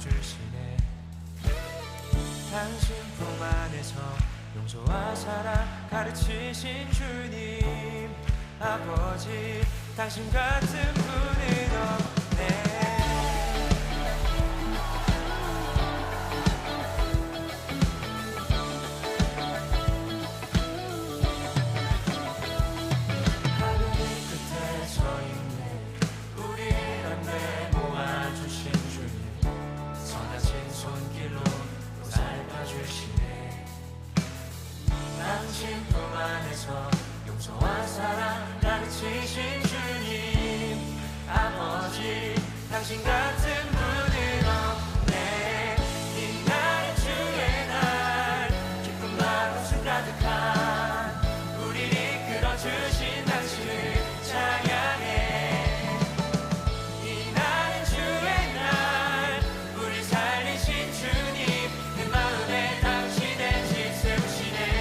안아주시네. 당신 품 안에서 용서와 사랑 가르치신 주님 아버지, 당신 같은 분은 없네. 당신 품 안에서 용서와 사랑 가르치신 주님 아버지, 당신 같은 분은 없네. 이 날은 주의 날, 기쁨과 웃음 가득한 우리를 이끌어주신 당신을 찬양해. 이 날은 주의 날, 우리 살리신 주님, 내 마음에 당신의 집 세우시네.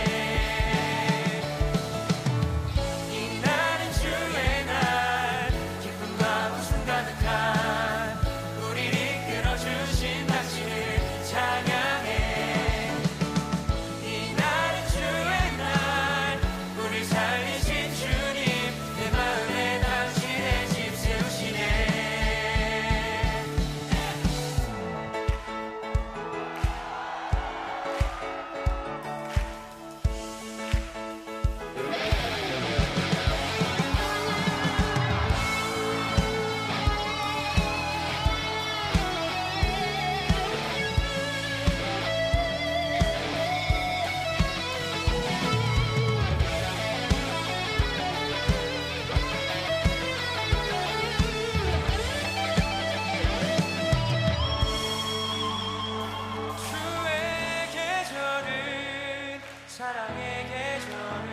사랑의 계절은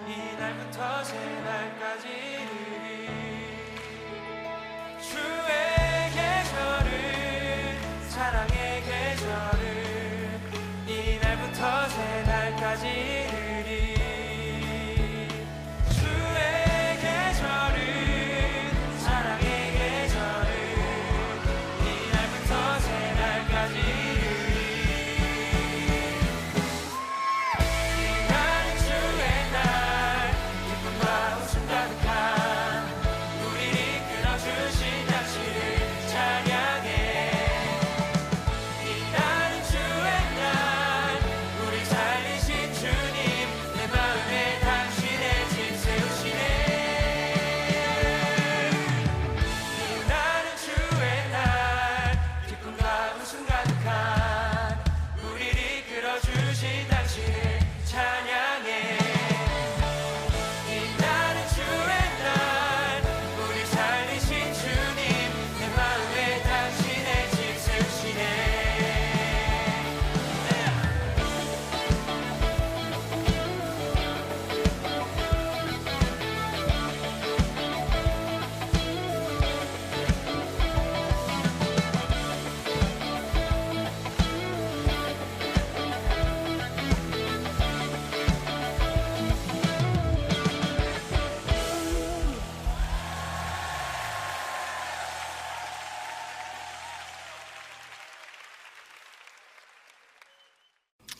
이날부터 새날까지 주의 계절은 사랑의 계절은 이날부터 새날까지 주의 계절은 사랑의 계절은 이날부터 새날까지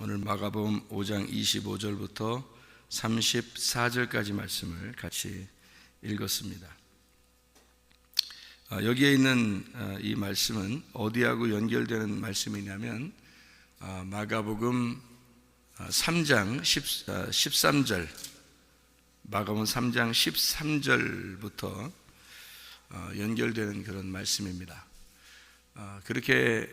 오늘 마가복음 5장 25절부터 34절까지 말씀을 같이 읽었습니다. 여기에 있는 이 말씀은 어디하고 연결되는 말씀이냐면 마가복음 3장 13절, 마가복음 3장 13절부터 연결되는 그런 말씀입니다. 그렇게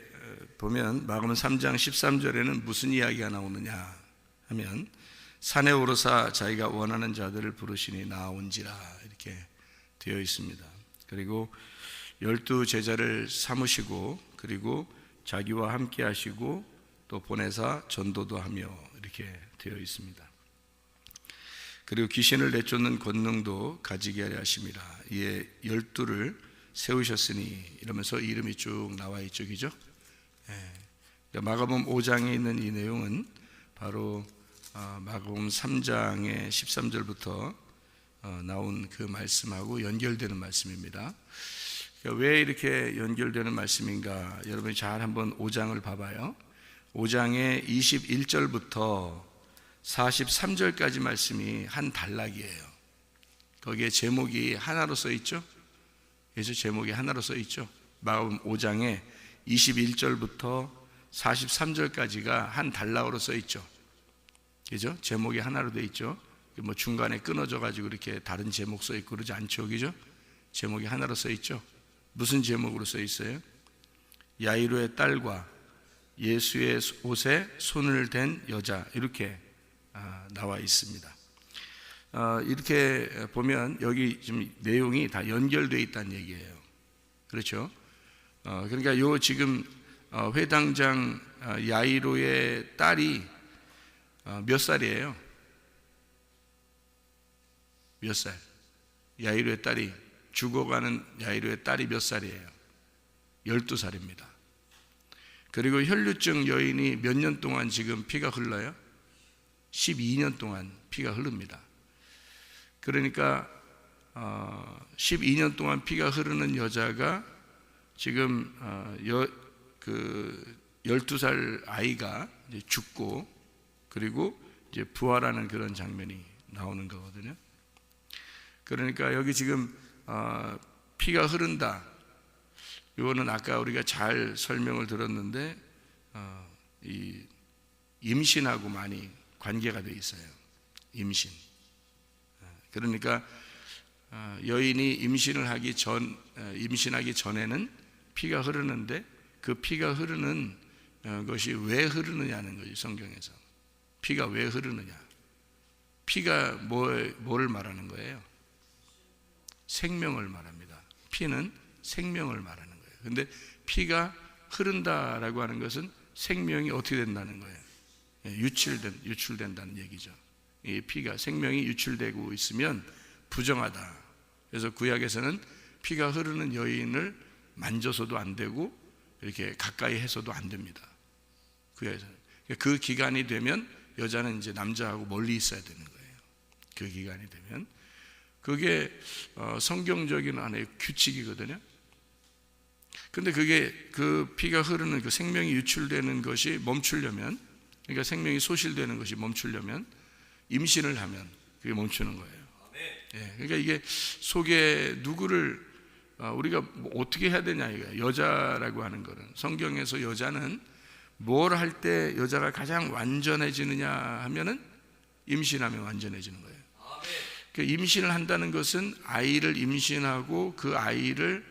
보면 마가복음 3장 13절에는 무슨 이야기가 나오느냐 하면 산에 오르사 자기가 원하는 자들을 부르시니 나온지라 이렇게 되어 있습니다. 그리고 12 제자를 삼으시고 그리고 자기와 함께 하시고 또 보내사 전도도 하며 이렇게 되어 있습니다. 그리고 귀신을 내쫓는 권능도 가지게 하려 하심이라. 이에 12를 세우셨으니 이러면서 이름이 쭉 나와 있죠, 그죠? 마가복음 5장에 있는 이 내용은 바로 마가복음 3장의 13절부터 나온 그 말씀하고 연결되는 말씀입니다. 왜 이렇게 연결되는 말씀인가? 여러분이 잘 한번 5장을 봐봐요. 5장의 21절부터 43절까지 말씀이 한 단락이에요. 거기에 제목이 하나로 써 있죠? 예수 제목이 하나로 써 있죠? 마가복음 5장에 21절부터 43절까지가 한 단락으로 써 있죠. 그죠? 제목이 하나로 돼 있죠. 뭐 중간에 끊어져 가지고 이렇게 다른 제목 써 있고 그러지 않죠. 그죠? 제목이 하나로 써 있죠. 무슨 제목으로 써 있어요? 야이로의 딸과 예수의 옷에 손을 댄 여자, 이렇게 나와 있습니다. 이렇게 보면 여기 지금 내용이 다 연결되어 있다는 얘기예요. 그렇죠? 그러니까 요 지금 회당장 야이로의 딸이 몇 살이에요? 몇 살? 야이로의 딸이, 죽어가는 야이로의 딸이 몇 살이에요? 12살입니다. 그리고 혈류증 여인이 몇 년 동안 지금 피가 흘러요? 12년 동안 피가 흐릅니다. 그러니까 12년 동안 피가 흐르는 여자가 지금 12살 아이가 이제 죽고, 그리고 이제 부활하는 그런 장면이 나오는 거거든요. 그러니까 여기 지금 피가 흐른다, 이거는 아까 우리가 잘 설명을 들었는데 이 임신하고 많이 관계가 돼 있어요. 임신. 그러니까 여인이 임신하기 전에는 피가 흐르는데, 그 피가 흐르는 것이 왜 흐르느냐는 거죠. 성경에서 피가 왜 흐르느냐, 피가 뭐를 말하는 거예요? 생명을 말합니다. 피는 생명을 말하는 거예요. 근데 피가 흐른다라고 하는 것은 생명이 어떻게 된다는 거예요? 유출된다는 얘기죠. 이 피가, 생명이 유출되고 있으면 부정하다. 그래서 구약에서는 피가 흐르는 여인을 만져서도 안 되고 이렇게 가까이 해서도 안 됩니다. 구약에서는. 그 기간이 되면 여자는 이제 남자하고 멀리 있어야 되는 거예요. 그 기간이 되면. 그게 성경적인 하나의 규칙이거든요. 근데 그게 그 피가 흐르는 그 생명이 유출되는 것이 멈추려면, 그러니까 생명이 소실되는 것이 멈추려면 임신을 하면 그게 멈추는 거예요. 예, 그러니까 이게 속에 누구를 우리가 어떻게 해야 되냐 이거예요. 여자라고 하는 거는, 성경에서 여자는 뭘 할 때 여자가 가장 완전해지느냐 하면은 임신하면 완전해지는 거예요. 그러니까 임신을 한다는 것은 아이를 임신하고 그 아이를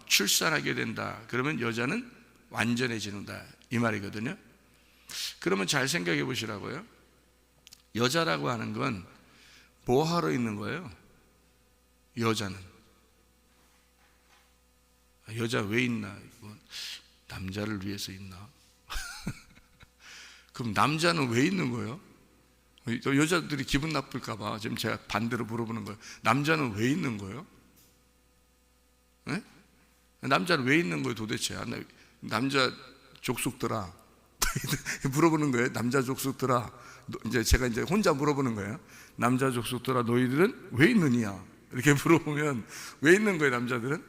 출산하게 된다. 그러면 여자는 완전해지는다, 이 말이거든요. 그러면 잘 생각해 보시라고요. 여자라고 하는 건 뭐 하러 있는 거예요? 여자는. 여자 왜 있나? 남자를 위해서 있나? 그럼 남자는 왜 있는 거예요? 여자들이 기분 나쁠까 봐 지금 제가 반대로 물어보는 거예요. 남자는 왜 있는 거예요? 네? 남자는 왜 있는 거예요 도대체? 남자 족속들아 물어보는 거예요. 남자 족속들아, 이제 제가 이제 혼자 물어보는 거예요. 남자 족속들아, 너희들은 왜 있느냐? 이렇게 물어보면 왜 있는 거예요, 남자들은?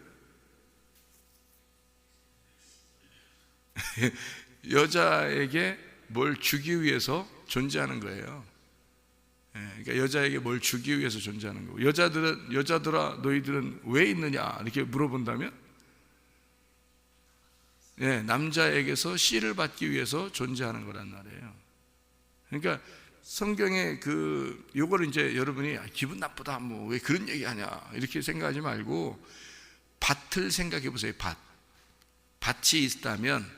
여자에게 뭘 주기 위해서 존재하는 거예요. 그러니까 여자에게 뭘 주기 위해서 존재하는 거고, 여자들아 너희들은 왜 있느냐 이렇게 물어본다면 남자에게서 씨를 받기 위해서 존재하는 거란 말이에요. 그러니까 성경에 요거를 이제 여러분이 기분 나쁘다, 뭐 왜 그런 얘기 하냐 이렇게 생각하지 말고 밭을 생각해 보세요. 밭이 있다면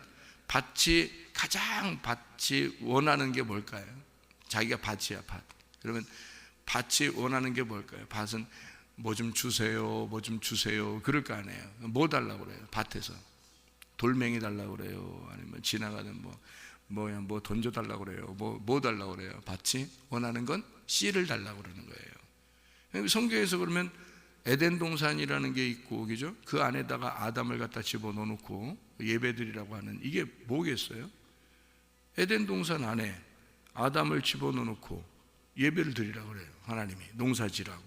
가장 밭이 원하는 게 뭘까요? 자기가 밭이야, 밭. 그러면 밭이 원하는 게 뭘까요? 밭은 뭐 좀 주세요, 뭐 좀 주세요, 그럴 거 아니에요. 뭐 달라고 그래요? 밭에서 돌멩이 달라고 그래요? 아니면 지나가는 뭐 던져달라고 그래요? 뭐 달라고 그래요? 밭이 원하는 건 씨를 달라고 그러는 거예요. 성경에서 그러면 에덴 동산이라는 게 있고, 그죠? 그 안에다가 아담을 갖다 집어넣어놓고 예배드리라고 하는, 이게 뭐겠어요? 에덴 동산 안에 아담을 집어넣어놓고 예배를 드리라고 그래요. 하나님이 농사지라고.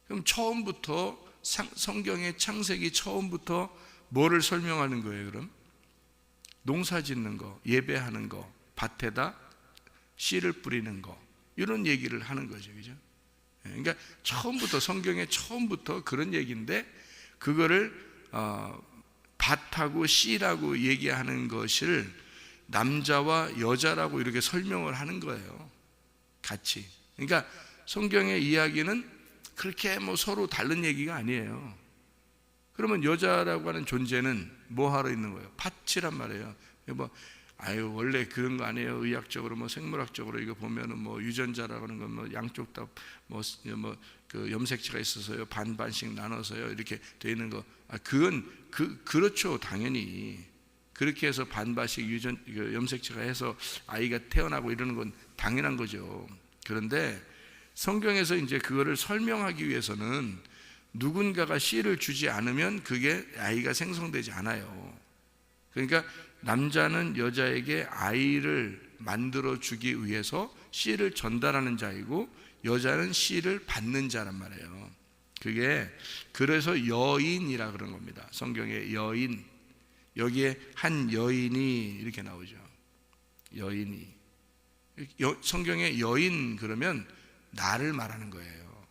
그럼 처음부터 성경의 창세기 처음부터 뭐를 설명하는 거예요? 그럼 농사 짓는 거, 예배하는 거, 밭에다 씨를 뿌리는 거, 이런 얘기를 하는 거죠. 그죠? 그러니까 처음부터, 성경의 처음부터 그런 얘기인데, 그거를 밭하고 씨라고 얘기하는 것을 남자와 여자라고 이렇게 설명을 하는 거예요. 같이. 그러니까 성경의 이야기는 그렇게 뭐 서로 다른 얘기가 아니에요. 그러면 여자라고 하는 존재는 뭐 하러 있는 거예요? 밭이란 말이에요. 뭐 원래 그런 거 아니에요. 의학적으로 뭐 생물학적으로 이거 보면은 뭐 유전자라고 하는 건 뭐 양쪽 다 그 염색체가 있어서요, 반반씩 나눠서요 이렇게 돼 있는 거. 그건 그렇죠. 당연히 그렇게 해서 반반씩 염색체가 해서 아이가 태어나고 이러는 건 당연한 거죠. 그런데 성경에서 이제 그거를 설명하기 위해서는 누군가가 씨를 주지 않으면 그게 아이가 생성되지 않아요. 그러니까 남자는 여자에게 아이를 만들어 주기 위해서 씨를 전달하는 자이고, 여자는 씨를 받는 자란 말이에요. 그게 그래서 여인이라 그런 겁니다. 성경에 여인, 여기에 한 여인이 이렇게 나오죠. 여인이. 성경에 여인 그러면 나를 말하는 거예요.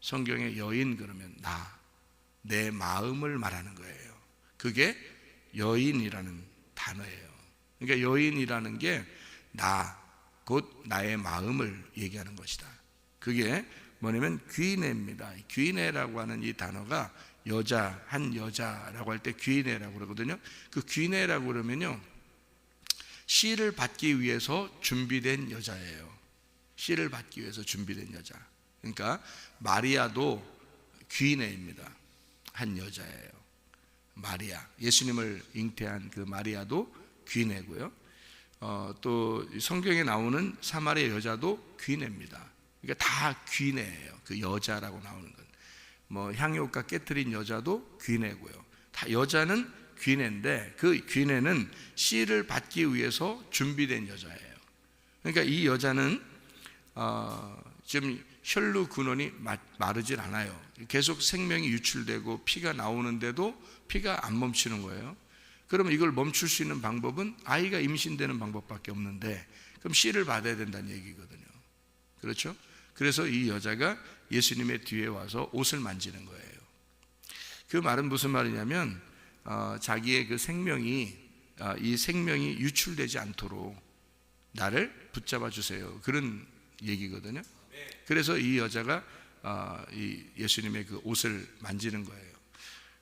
성경에 여인 그러면 내 마음을 말하는 거예요. 그게 여인이라는 단어예요. 그러니까 여인이라는 게 곧 나의 마음을 얘기하는 것이다. 그게 뭐냐면 귀내입니다. 귀내라고 하는 이 단어가 한 여자라고 할 때 귀내라고 그러거든요. 그 귀내라고 그러면요, 씨를 받기 위해서 준비된 여자예요. 씨를 받기 위해서 준비된 여자. 그러니까 마리아도 귀내입니다. 한 여자예요. 마리아, 예수님을 잉태한 그 마리아도 귀내고요. 또 성경에 나오는 사마리아 여자도 귀내입니다. 그러니까 다 귀내예요. 그 여자라고 나오는 건. 뭐 향유옥과 깨트린 여자도 귀내고요. 다 여자는 귀내인데, 그 귀내는 씨를 받기 위해서 준비된 여자예요. 그러니까 이 여자는 지금 혈루 근원이 마르질 않아요. 계속 생명이 유출되고 피가 나오는데도 피가 안 멈추는 거예요. 그러면 이걸 멈출 수 있는 방법은 아이가 임신되는 방법밖에 없는데, 그럼 씨를 받아야 된다는 얘기거든요. 그렇죠? 그래서 이 여자가 예수님의 뒤에 와서 옷을 만지는 거예요. 그 말은 무슨 말이냐면, 자기의 그 생명이 이 생명이 유출되지 않도록 나를 붙잡아 주세요, 그런 얘기거든요. 그래서 이 여자가 이 예수님의 그 옷을 만지는 거예요.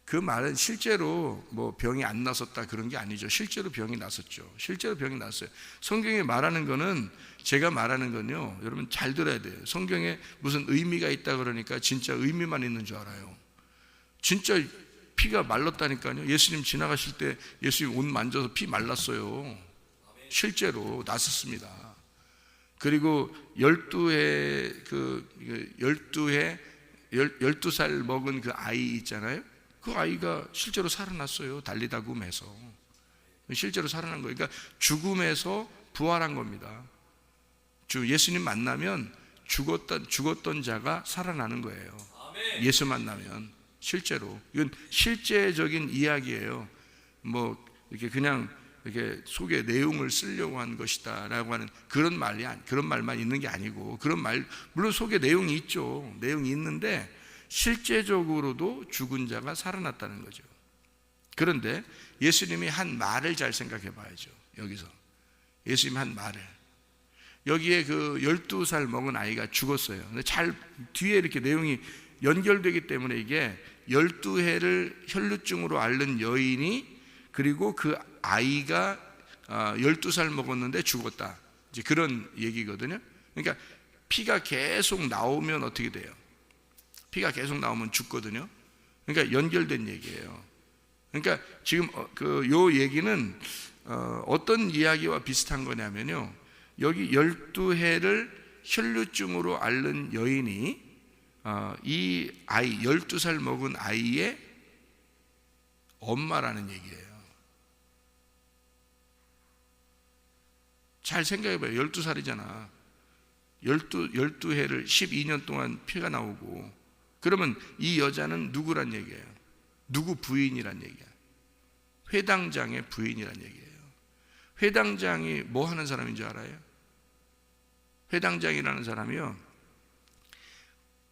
그 말은 실제로 뭐 병이 안 났었다 그런 게 아니죠. 실제로 병이 났었죠. 실제로 병이 났어요. 성경에 말하는 거는, 제가 말하는 건요, 여러분 잘 들어야 돼요. 성경에 무슨 의미가 있다 그러니까 진짜 의미만 있는 줄 알아요. 진짜 피가 말랐다니까요. 예수님 지나가실 때 예수님 옷 만져서 피 말랐어요. 실제로 났었습니다. 그리고 12살 먹은 그 아이 있잖아요. 그 아이가 실제로 살아났어요. 달리다 굼에서 실제로 살아난 거예요. 그러니까 죽음에서 부활한 겁니다. 예수님 만나면 죽었던 자가 살아나는 거예요. 예수 만나면. 실제로 이건 실제적인 이야기예요. 뭐 이렇게 그냥 이렇게 속에 내용을 쓰려고 한 것이다라고 하는 그런 말만 있는 게 아니고, 그런 말 물론 속에 내용이 있죠. 내용이 있는데 실제적으로도 죽은 자가 살아났다는 거죠. 그런데 예수님이 한 말을 잘 생각해 봐야죠. 여기서 예수님이 한 말을, 여기에 그 12살 먹은 아이가 죽었어요. 근데 잘 뒤에 이렇게 내용이 연결되기 때문에, 이게 12해를 혈루증으로 앓는 여인이, 그리고 그 아이가 12살 먹었는데 죽었다, 이제 그런 얘기거든요. 그러니까 피가 계속 나오면 어떻게 돼요? 피가 계속 나오면 죽거든요. 그러니까 연결된 얘기예요. 그러니까 지금 요 얘기는 어떤 이야기와 비슷한 거냐면요, 여기 12해를 혈루증으로 앓는 여인이 이 아이 12살 먹은 아이의 엄마라는 얘기예요. 잘 생각해봐요. 12살이잖아. 12해를 12년 동안 피가 나오고, 그러면 이 여자는 누구란 얘기예요? 누구 부인이란 얘기야? 회당장의 부인이란 얘기예요. 회당장이 뭐 하는 사람인 줄 알아요? 회당장이라는 사람이요,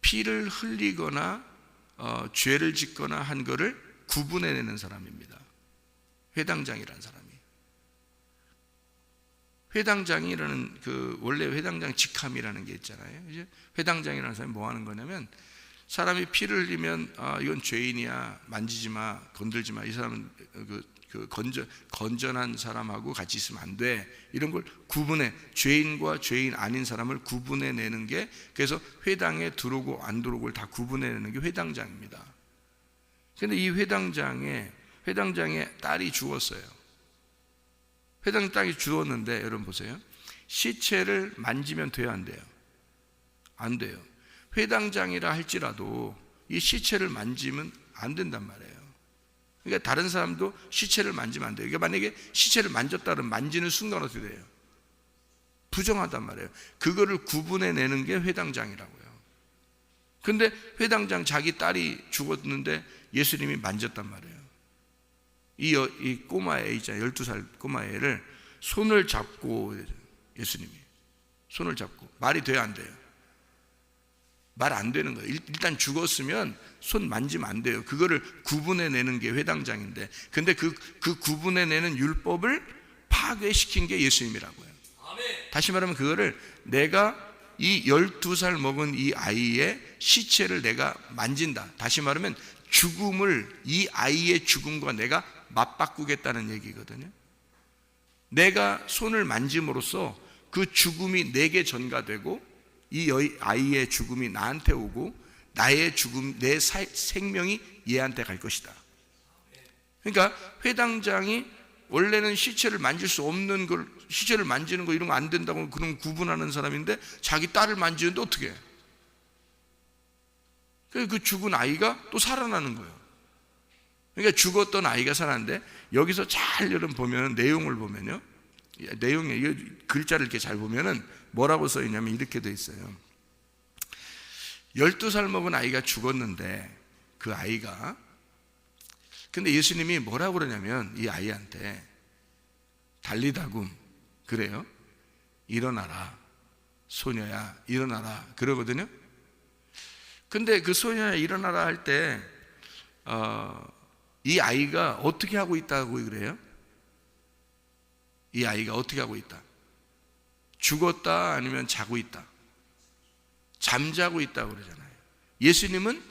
피를 흘리거나 죄를 짓거나 한 거를 구분해내는 사람입니다. 회당장이라는 사람이. 회당장이라는 원래 회당장 직함이라는 게 있잖아요. 이제 회당장이라는 사람이 뭐 하는 거냐면, 사람이 피를 흘리면 이건 죄인이야, 만지지 마, 건들지 마, 이 사람은 건전한 사람하고 같이 있으면 안 돼, 이런 걸 구분해, 죄인과 죄인 아닌 사람을 구분해내는 게, 그래서 회당에 들어오고 안 들어오고를 다 구분해내는 게 회당장입니다. 그런데 이 회당장의 딸이 죽었어요. 회당 땅이 죽었는데, 여러분 보세요. 시체를 만지면 돼요, 안 돼요? 안 돼요. 회당장이라 할지라도 이 시체를 만지면 안 된단 말이에요. 그러니까 다른 사람도 시체를 만지면 안 돼요. 그러니까 만약에 시체를 만졌다 그러면 만지는 순간 어떻게 돼요? 부정하단 말이에요. 그거를 구분해내는 게 회당장이라고요. 근데 회당장 자기 딸이 죽었는데 예수님이 만졌단 말이에요. 이 꼬마애 있잖아요. 12살 꼬마애를 손을 잡고, 예수님이 손을 잡고, 말이 돼요, 안 돼요? 말 안 되는 거예요. 일단 죽었으면 손 만지면 안 돼요. 그거를 구분해내는 게 회당장인데, 근데 그 구분해내는 율법을 파괴시킨 게 예수님이라고요. 다시 말하면 그거를, 내가 이 12살 먹은 이 아이의 시체를 내가 만진다, 다시 말하면 죽음을, 이 아이의 죽음과 내가 맞바꾸겠다는 얘기거든요. 내가 손을 만짐으로써 그 죽음이 내게 전가되고, 이 아이의 죽음이 나한테 오고, 나의 죽음, 내 생명이 얘한테 갈 것이다. 그러니까 회당장이 원래는 시체를 만질 수 없는 걸, 시체를 만지는 거 이런 거 안 된다고 그런 구분하는 사람인데, 자기 딸을 만지는데 어떻게 해? 그 죽은 아이가 또 살아나는 거예요. 그러니까 죽었던 아이가 살았는데, 여기서 잘 여러분 보면, 내용을 보면요, 내용에 글자를 이렇게 잘 보면은 뭐라고 써 있냐면 이렇게 돼 있어요. 12살 먹은 아이가 죽었는데, 그 아이가, 근데 예수님이 뭐라고 그러냐면 이 아이한테 달리다굼, 그래요. 일어나라, 소녀야, 일어나라, 그러거든요. 근데 그 소녀야, 일어나라 할 때 이 아이가 어떻게 하고 있다고 그래요? 이 아이가 어떻게 하고 있다? 죽었다, 아니면 자고 있다? 잠자고 있다고 그러잖아요. 예수님은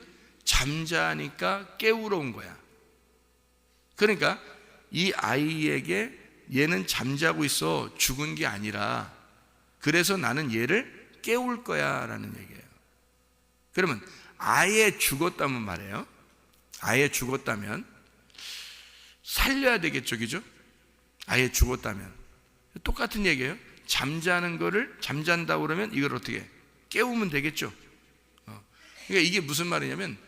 잠자니까 깨우러 온 거야. 그러니까 이 아이에게, 얘는 잠자고 있어, 죽은 게 아니라, 그래서 나는 얘를 깨울 거야 라는 얘기예요. 그러면 아예 죽었다면 말이에요, 아예 죽었다면 살려야 되겠죠, 그죠? 아예 죽었다면 똑같은 얘기예요. 잠자는 거를, 잠잔다고 그러면 이걸 어떻게 깨우면 되겠죠. 그러니까 이게 무슨 말이냐면,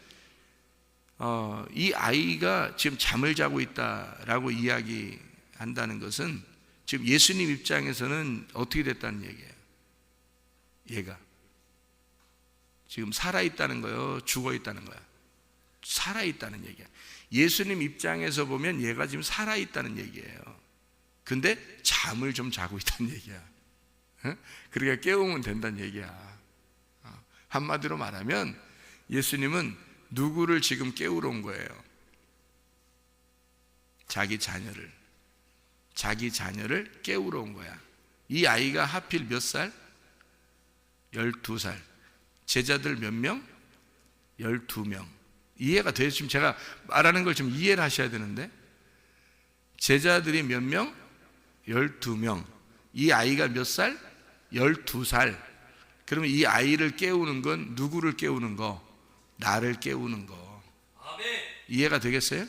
이 아이가 지금 잠을 자고 있다라고 이야기한다는 것은, 지금 예수님 입장에서는 어떻게 됐다는 얘기예요? 얘가 지금 살아있다는 거예요, 죽어있다는 거야? 살아있다는 얘기야. 예수님 입장에서 보면 얘가 지금 살아있다는 얘기예요. 근데 잠을 좀 자고 있다는 얘기야. 그러니까 깨우면 된다는 얘기야. 한마디로 말하면 예수님은 누구를 지금 깨우러 온 거예요? 자기 자녀를 깨우러 온 거야. 이 아이가 하필 몇 살? 12살. 제자들 몇 명? 12명. 이해가 돼요? 지금 제가 말하는 걸 좀 이해를 하셔야 되는데, 제자들이 몇 명? 12명. 이 아이가 몇 살? 12살. 그러면 이 아이를 깨우는 건 누구를 깨우는 거? 나를 깨우는 거. 이해가 되겠어요?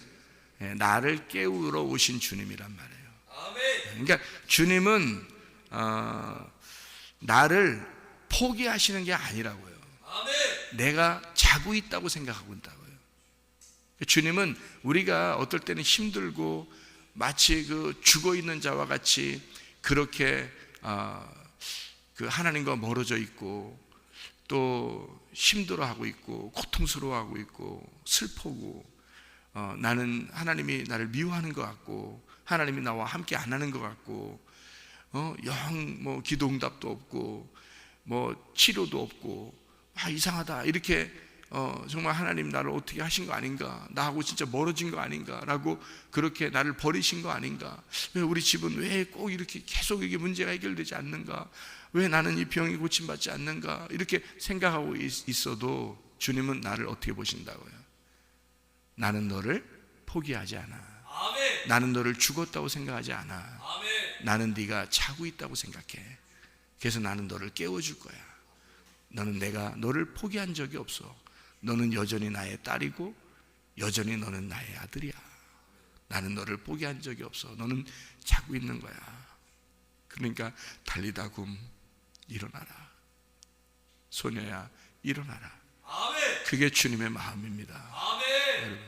네, 나를 깨우러 오신 주님이란 말이에요. 그러니까 주님은 나를 포기하시는 게 아니라고요. 내가 자고 있다고 생각하고 있다고요. 주님은 우리가 어떨 때는 힘들고 마치 그 죽어 있는 자와 같이 그렇게 그 하나님과 멀어져 있고 또 힘들어하고 있고 고통스러워하고 있고 슬프고 나는 하나님이 나를 미워하는 것 같고 하나님이 나와 함께 안 하는 것 같고 영 뭐 기도 응답도 없고 뭐 치료도 없고 이상하다 이렇게 정말 하나님 나를 어떻게 하신 거 아닌가, 나하고 진짜 멀어진 거 아닌가 라고, 그렇게 나를 버리신 거 아닌가, 왜 우리 집은 왜 꼭 이렇게 계속 이게 문제가 해결되지 않는가, 왜 나는 이 병이 고침받지 않는가 이렇게 생각하고 있어도 주님은 나를 어떻게 보신다고요? 나는 너를 포기하지 않아. 아멘. 나는 너를 죽었다고 생각하지 않아. 아멘. 나는 네가 자고 있다고 생각해. 그래서 나는 너를 깨워줄 거야. 너는 내가 너를 포기한 적이 없어. 너는 여전히 나의 딸이고 여전히 너는 나의 아들이야. 나는 너를 포기한 적이 없어. 너는 자고 있는 거야. 그러니까 달리다 굼 일어나라. 소녀야 일어나라. 아멘. 그게 주님의 마음입니다. 아멘. 여러분,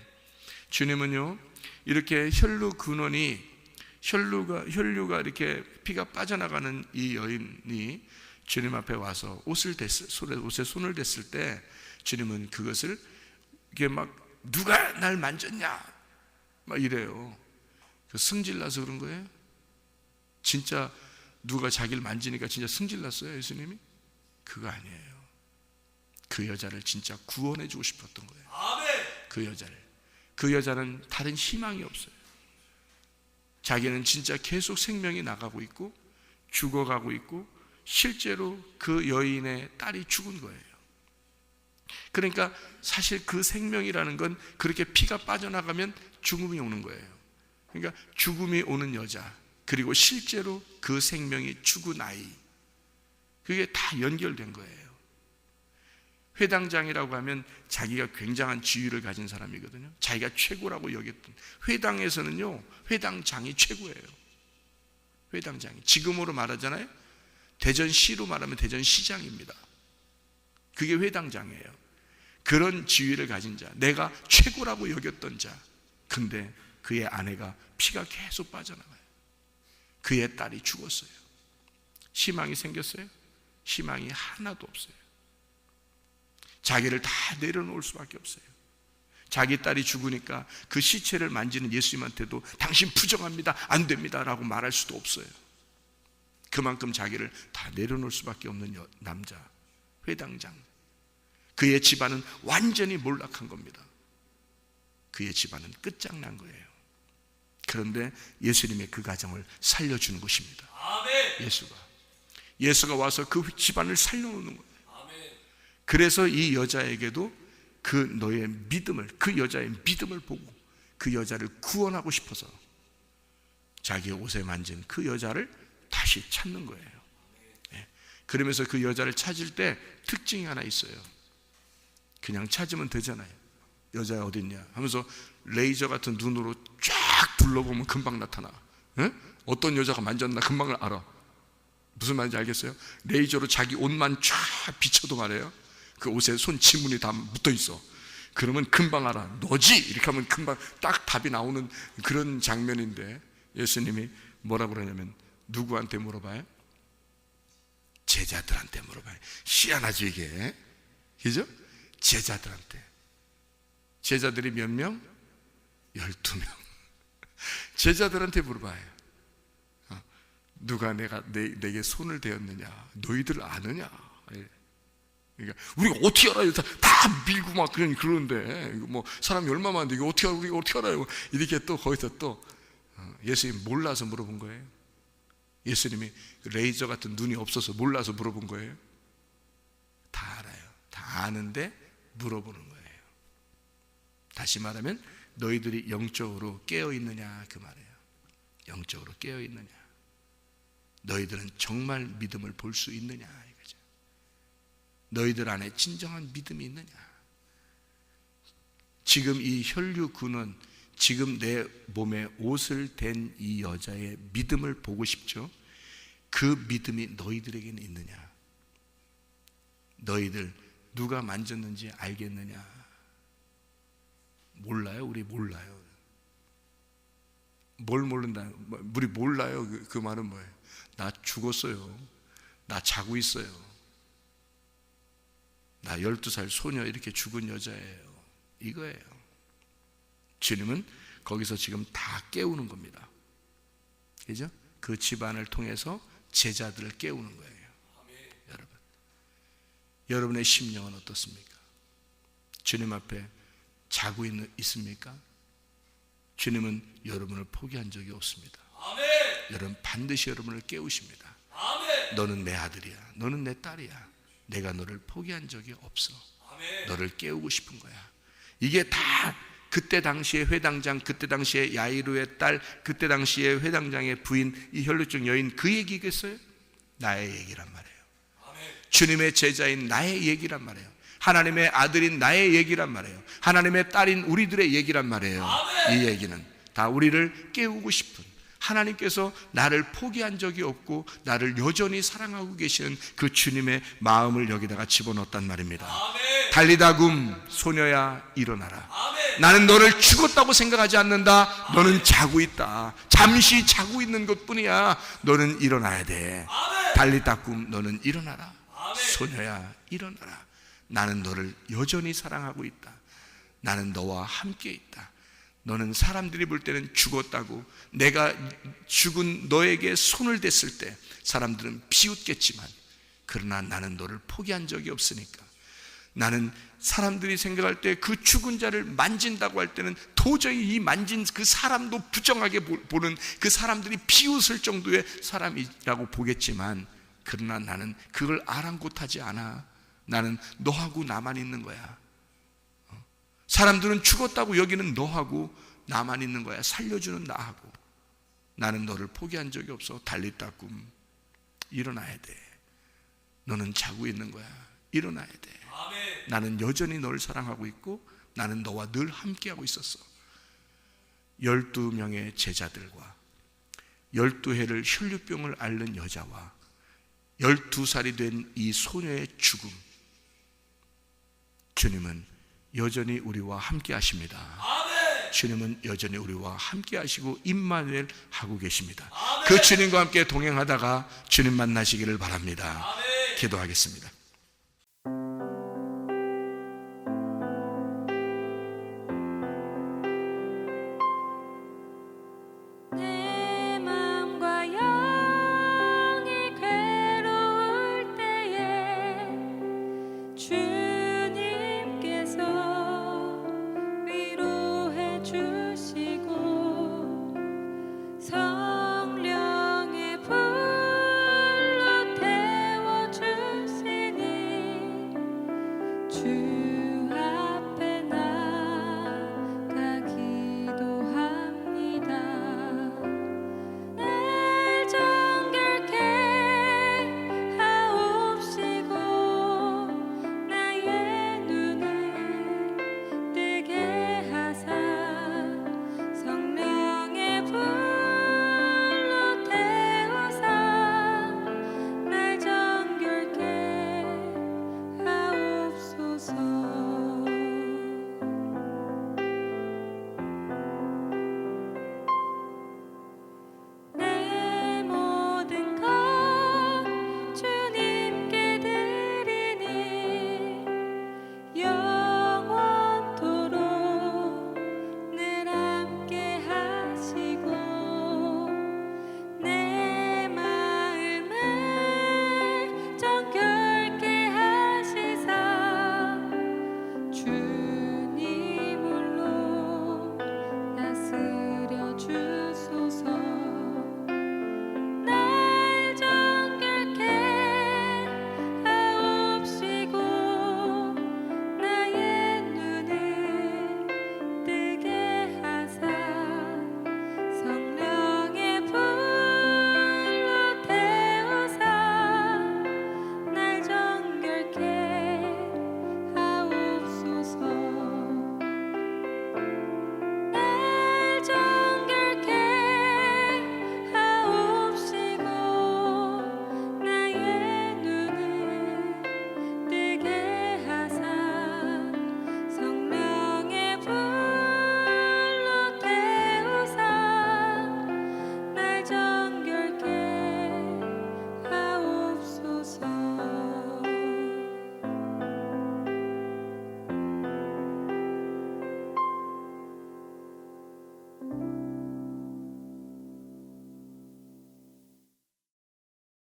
주님은요 이렇게 혈루 근원이 혈류가 이렇게 피가 빠져나가는 이 여인이 주님 앞에 와서 옷에 손을 댔을 때 주님은 그것을 이게 막 누가 날 만졌냐 막 이래요. 승질나서 그런 거예요? 진짜 누가 자기를 만지니까 진짜 승질났어요 예수님이? 그거 아니에요. 그 여자를 진짜 구원해 주고 싶었던 거예요. 아멘. 그 여자는 다른 희망이 없어요. 자기는 진짜 계속 생명이 나가고 있고 죽어가고 있고 실제로 그 여인의 딸이 죽은 거예요. 그러니까 사실 그 생명이라는 건 그렇게 피가 빠져나가면 죽음이 오는 거예요. 그러니까 죽음이 오는 여자, 그리고 실제로 그 생명이 죽은 아이, 그게 다 연결된 거예요. 회당장이라고 하면 자기가 굉장한 지위를 가진 사람이거든요. 자기가 최고라고 여겼던, 회당에서는요 회당장이 최고예요. 회당장이, 지금으로 말하잖아요, 대전시로 말하면 대전시장입니다. 그게 회당장이에요. 그런 지위를 가진 자, 내가 최고라고 여겼던 자, 근데 그의 아내가 피가 계속 빠져나가요. 그의 딸이 죽었어요. 희망이 생겼어요? 희망이 하나도 없어요. 자기를 다 내려놓을 수밖에 없어요. 자기 딸이 죽으니까 그 시체를 만지는 예수님한테도 당신 부정합니다, 안 됩니다 라고 말할 수도 없어요. 그만큼 자기를 다 내려놓을 수밖에 없는 남자, 회당장. 그의 집안은 완전히 몰락한 겁니다. 그의 집안은 끝장난 거예요. 그런데 예수님의 그 가정을 살려주는 것입니다. 아멘. 예수가 와서 그 집안을 살려놓는 거예요. 아멘. 그래서 이 여자에게도 그 여자의 믿음을 보고 그 여자를 구원하고 싶어서 자기의 옷에 만진 그 여자를 다시 찾는 거예요. 그러면서 그 여자를 찾을 때 특징이 하나 있어요. 그냥 찾으면 되잖아요. 여자가 어딨냐 하면서 레이저 같은 눈으로 쫙 둘러보면 금방 나타나. 어떤 여자가 만졌나 금방 알아. 무슨 말인지 알겠어요? 레이저로 자기 옷만 쫙 비춰도 말해요, 그 옷에 손 지문이 다 묻어 있어. 그러면 금방 알아. 너지? 이렇게 하면 금방 딱 답이 나오는 그런 장면인데, 예수님이 뭐라고 그러냐면 누구한테 물어봐요? 제자들한테 물어봐요. 희한하죠 이게, 그죠? 제자들한테. 제자들이 몇 명? 12명. 제자들한테 물어봐요. 누가 내게 손을 대었느냐? 너희들 아느냐? 그러니까 우리가 어떻게 알아요? 다 밀고 막 그러는데 뭐 사람이 얼마 많은데 이거 우리가 어떻게 알아요? 이렇게 또 거기서 또 예수님 몰라서 물어본 거예요. 예수님이 레이저 같은 눈이 없어서 몰라서 물어본 거예요. 다 알아요. 다 아는데 물어보는 거예요. 다시 말하면 너희들이 영적으로 깨어 있느냐 그 말이에요. 영적으로 깨어 있느냐? 너희들은 정말 믿음을 볼 수 있느냐 이거죠. 너희들 안에 진정한 믿음이 있느냐? 지금 이 혈류군은 지금 내 몸에 옷을 댄 이 여자의 믿음을 보고 싶죠. 그 믿음이 너희들에게는 있느냐? 너희들 누가 만졌는지 알겠느냐? 몰라요? 우리 몰라요. 뭘 모른다? 우리 몰라요. 그 말은 뭐예요? 나 죽었어요. 나 자고 있어요. 나 12살 소녀 이렇게 죽은 여자예요. 이거예요. 주님은 거기서 지금 다 깨우는 겁니다. 그죠? 그 집안을 통해서 제자들을 깨우는 거예요. 여러분의 심령은 어떻습니까? 주님 앞에 자고 있습니까? 주님은 여러분을 포기한 적이 없습니다. 여러분 반드시 여러분을 깨우십니다. 너는 내 아들이야. 너는 내 딸이야. 내가 너를 포기한 적이 없어. 너를 깨우고 싶은 거야. 이게 다 그때 당시에 회당장, 그때 당시에 야이로의 딸, 그때 당시에 회당장의 부인, 이 혈루증 여인 그 얘기겠어요? 나의 얘기란 말이에요. 주님의 제자인 나의 얘기란 말이에요. 하나님의 아들인 나의 얘기란 말이에요. 하나님의 딸인 우리들의 얘기란 말이에요. 이 얘기는 다 우리를 깨우고 싶은, 하나님께서 나를 포기한 적이 없고 나를 여전히 사랑하고 계시는 그 주님의 마음을 여기다가 집어넣었단 말입니다. 달리다굼 소녀야 일어나라. 나는 너를 죽었다고 생각하지 않는다. 너는 자고 있다. 잠시 자고 있는 것뿐이야. 너는 일어나야 돼. 달리다굼 너는 일어나라. 소녀야 일어나라. 나는 너를 여전히 사랑하고 있다. 나는 너와 함께 있다. 너는 사람들이 볼 때는 죽었다고, 내가 죽은 너에게 손을 댔을 때 사람들은 비웃겠지만, 그러나 나는 너를 포기한 적이 없으니까, 나는 사람들이 생각할 때 그 죽은 자를 만진다고 할 때는 도저히 이 만진 그 사람도 부정하게 보는, 그 사람들이 비웃을 정도의 사람이라고 보겠지만, 그러나 나는 그걸 아랑곳하지 않아. 나는 너하고 나만 있는 거야. 사람들은 죽었다고 여기는 너하고 나만 있는 거야. 살려주는 나하고. 나는 너를 포기한 적이 없어. 달리다굼 일어나야 돼. 너는 자고 있는 거야. 일어나야 돼. 나는 여전히 너를 사랑하고 있고 나는 너와 늘 함께하고 있었어. 12명의 제자들과 12해를 혈류병을 앓는 여자와 12살이 된 이 소녀의 죽음, 주님은 여전히 우리와 함께 하십니다. 주님은 여전히 우리와 함께 하시고 임마누엘 하고 계십니다. 그 주님과 함께 동행하다가 주님 만나시기를 바랍니다. 기도하겠습니다. 내